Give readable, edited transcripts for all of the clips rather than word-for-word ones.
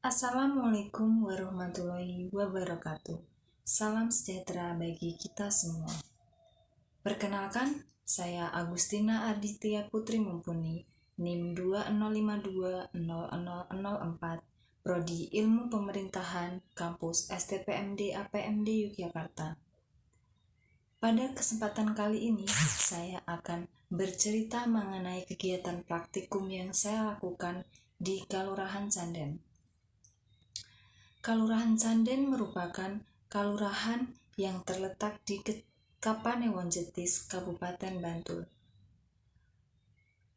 Assalamualaikum warahmatullahi wabarakatuh. Salam sejahtera bagi kita semua. Perkenalkan, saya Agustina Aditya Putri Mumpuni, NIM 20520004, Prodi Ilmu Pemerintahan, Kampus STPMD APMD Yogyakarta. Pada kesempatan kali ini, saya akan bercerita mengenai kegiatan praktikum yang saya lakukan di Kalurahan Canden. Kalurahan Canden merupakan kalurahan yang terletak di Kapanewon Jetis, Kabupaten Bantul.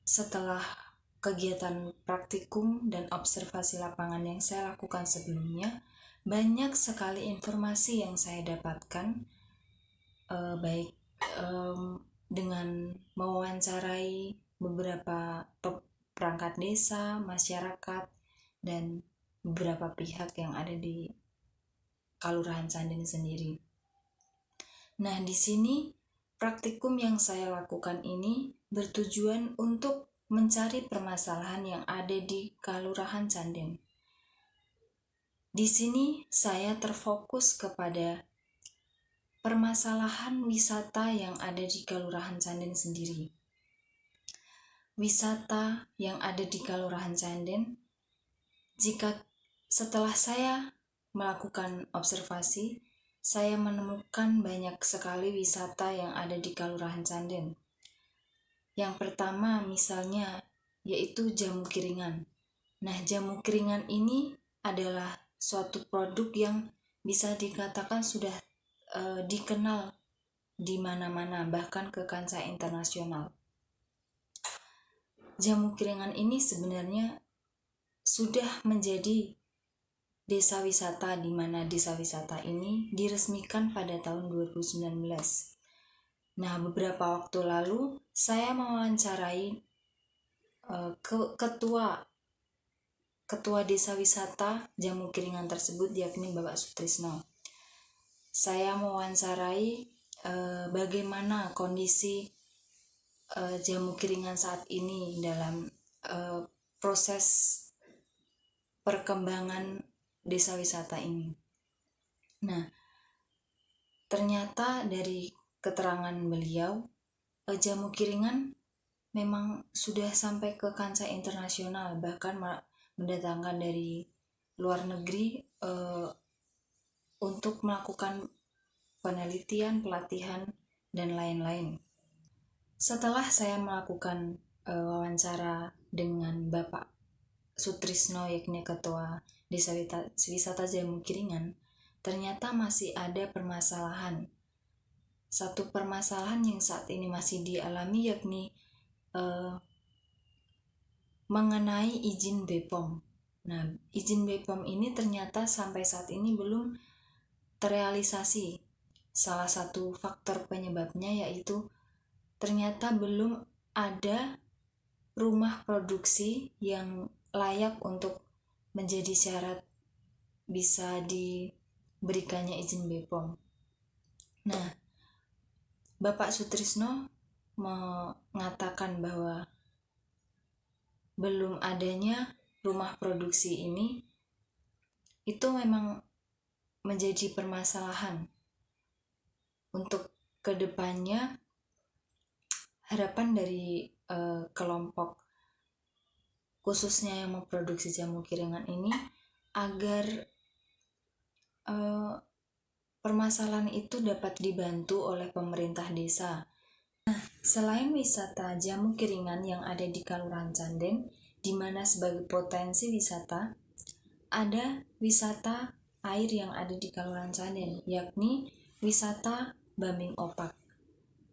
Setelah kegiatan praktikum dan observasi lapangan yang saya lakukan sebelumnya, banyak sekali informasi yang saya dapatkan, baik dengan mewawancarai beberapa perangkat desa, masyarakat, dan beberapa pihak yang ada di Kalurahan Canden sendiri. Nah, di sini praktikum yang saya lakukan ini bertujuan untuk mencari permasalahan yang ada di Kalurahan Canden. Di sini saya terfokus kepada permasalahan wisata yang ada di Kalurahan Canden sendiri. Wisata yang ada di Kalurahan Canden, jika setelah saya melakukan observasi, saya menemukan banyak sekali wisata yang ada di Kalurahan Canden. Yang pertama misalnya yaitu jamu kiringan. Nah, jamu kiringan ini adalah suatu produk yang bisa dikatakan sudah dikenal di mana-mana, bahkan ke kancah internasional. Jamu kiringan ini sebenarnya sudah menjadi desa wisata, di mana desa wisata ini diresmikan pada tahun 2019. Nah, beberapa waktu lalu saya mewawancarai ketua desa wisata Jamu Kiringan tersebut, yakni Bapak Sutrisno. Saya mewawancarai bagaimana kondisi Jamu Kiringan saat ini dalam proses perkembangan desa wisata ini. Nah, ternyata dari keterangan beliau, Jamu Kiringan memang sudah sampai ke kancah internasional, bahkan mendatangkan dari luar negeri untuk melakukan penelitian, pelatihan, dan lain-lain. Setelah saya melakukan wawancara dengan Bapak Sutrisno, yakni Ketua Desa Wisata Jamu Kiringan, ternyata masih ada permasalahan. Satu permasalahan yang saat ini masih dialami, yakni mengenai izin BPOM. Nah, izin BPOM ini ternyata sampai saat ini belum terrealisasi. Salah satu faktor penyebabnya yaitu ternyata belum ada rumah produksi yang layak untuk menjadi syarat bisa diberikannya izin BPOM. Nah, Bapak Sutrisno mengatakan bahwa belum adanya rumah produksi ini itu memang menjadi permasalahan. Untuk kedepannya, harapan dari kelompok khususnya yang memproduksi jamu kiringan ini agar permasalahan itu dapat dibantu oleh pemerintah desa. Nah, selain wisata jamu kiringan yang ada di Kalurahan Canden, di mana sebagai potensi wisata, ada wisata air yang ada di Kalurahan Canden, yakni wisata Bambing Opak.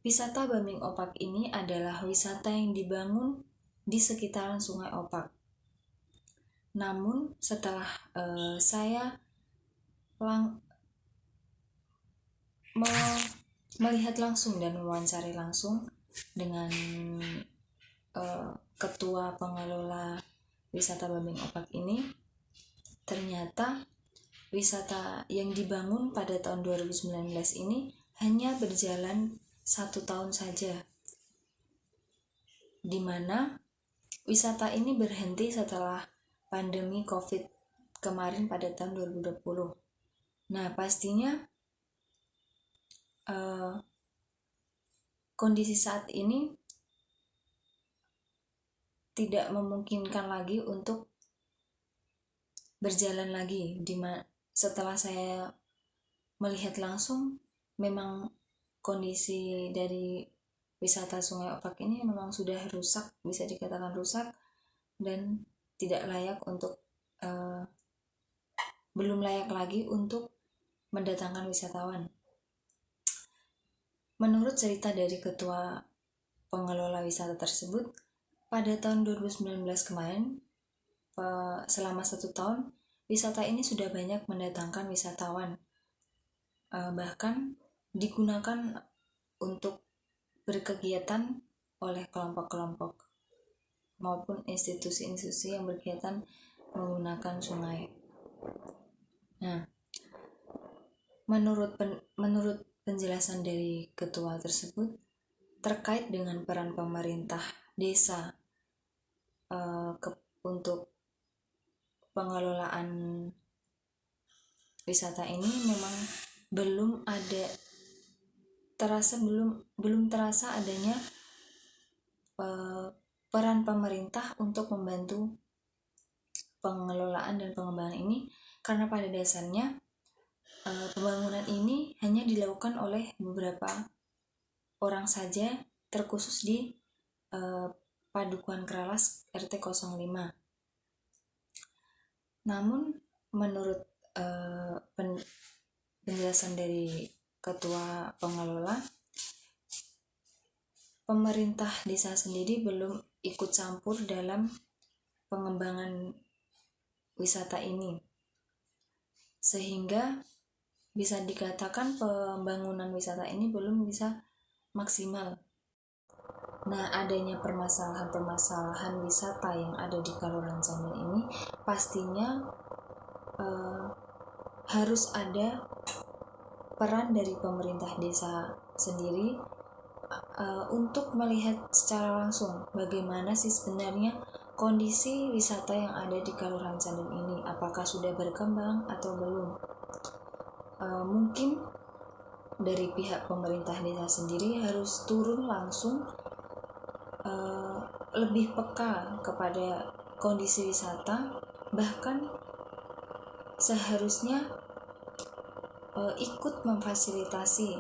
Wisata Bambing Opak ini adalah wisata yang dibangun di sekitaran Sungai Opak. Namun setelah saya melihat langsung dan mewawancari langsung dengan ketua pengelola wisata Bambing Opak ini, ternyata wisata yang dibangun pada tahun 2019 ini hanya berjalan 1 tahun saja, di mana wisata ini berhenti setelah pandemi COVID kemarin pada tahun 2020. Nah, pastinya kondisi saat ini tidak memungkinkan lagi untuk berjalan lagi. Setelah saya melihat langsung, memang kondisi dari wisata Sungai Opak ini memang sudah rusak, bisa dikatakan rusak, dan tidak layak untuk belum layak lagi untuk mendatangkan wisatawan. Menurut cerita dari ketua pengelola wisata tersebut, pada tahun 2019 kemarin, selama 1 tahun, wisata ini sudah banyak mendatangkan wisatawan. Bahkan digunakan untuk berkegiatan oleh kelompok-kelompok maupun institusi-institusi yang berkegiatan menggunakan sungai. Nah, menurut penjelasan dari ketua tersebut terkait dengan peran pemerintah desa untuk pengelolaan wisata ini memang belum terasa adanya peran pemerintah untuk membantu pengelolaan dan pengembangan ini, karena pada dasarnya pembangunan ini hanya dilakukan oleh beberapa orang saja, terkhusus di Padukuhan Kralas RT 05. Namun menurut penjelasan dari ketua pengelola, pemerintah desa sendiri belum ikut campur dalam pengembangan wisata ini, sehingga bisa dikatakan pembangunan wisata ini belum bisa maksimal. Nah, adanya permasalahan wisata yang ada di Kalurahan Canden ini pastinya harus ada peran dari pemerintah desa sendiri untuk melihat secara langsung bagaimana sih sebenarnya kondisi wisata yang ada di Kalurahan Canden ini, apakah sudah berkembang atau belum. Mungkin dari pihak pemerintah desa sendiri harus turun langsung, lebih peka kepada kondisi wisata, bahkan seharusnya ikut memfasilitasi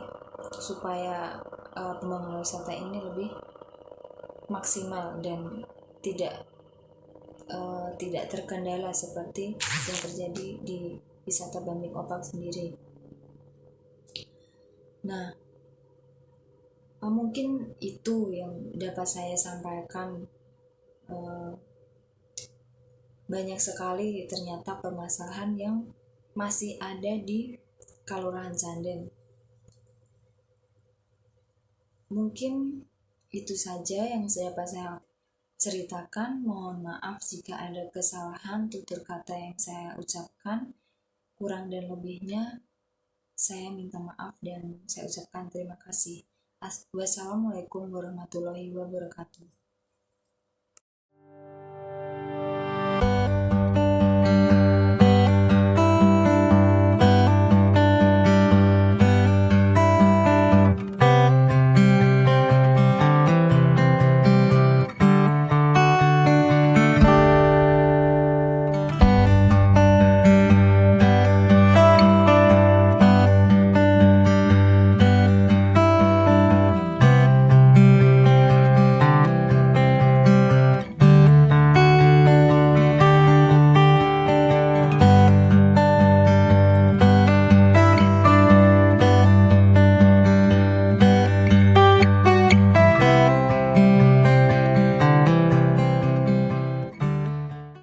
supaya pembangunan wisata ini lebih maksimal dan tidak terkendala seperti yang terjadi di wisata Bambing Opak sendiri. Nah, mungkin itu yang dapat saya sampaikan. Banyak sekali ternyata permasalahan yang masih ada di Kalurahan Canden. Mungkin itu saja yang dapat saya ceritakan. Mohon maaf jika ada kesalahan tutur kata yang saya ucapkan. Kurang dan lebihnya saya minta maaf dan saya ucapkan terima kasih. Wassalamualaikum warahmatullahi wabarakatuh.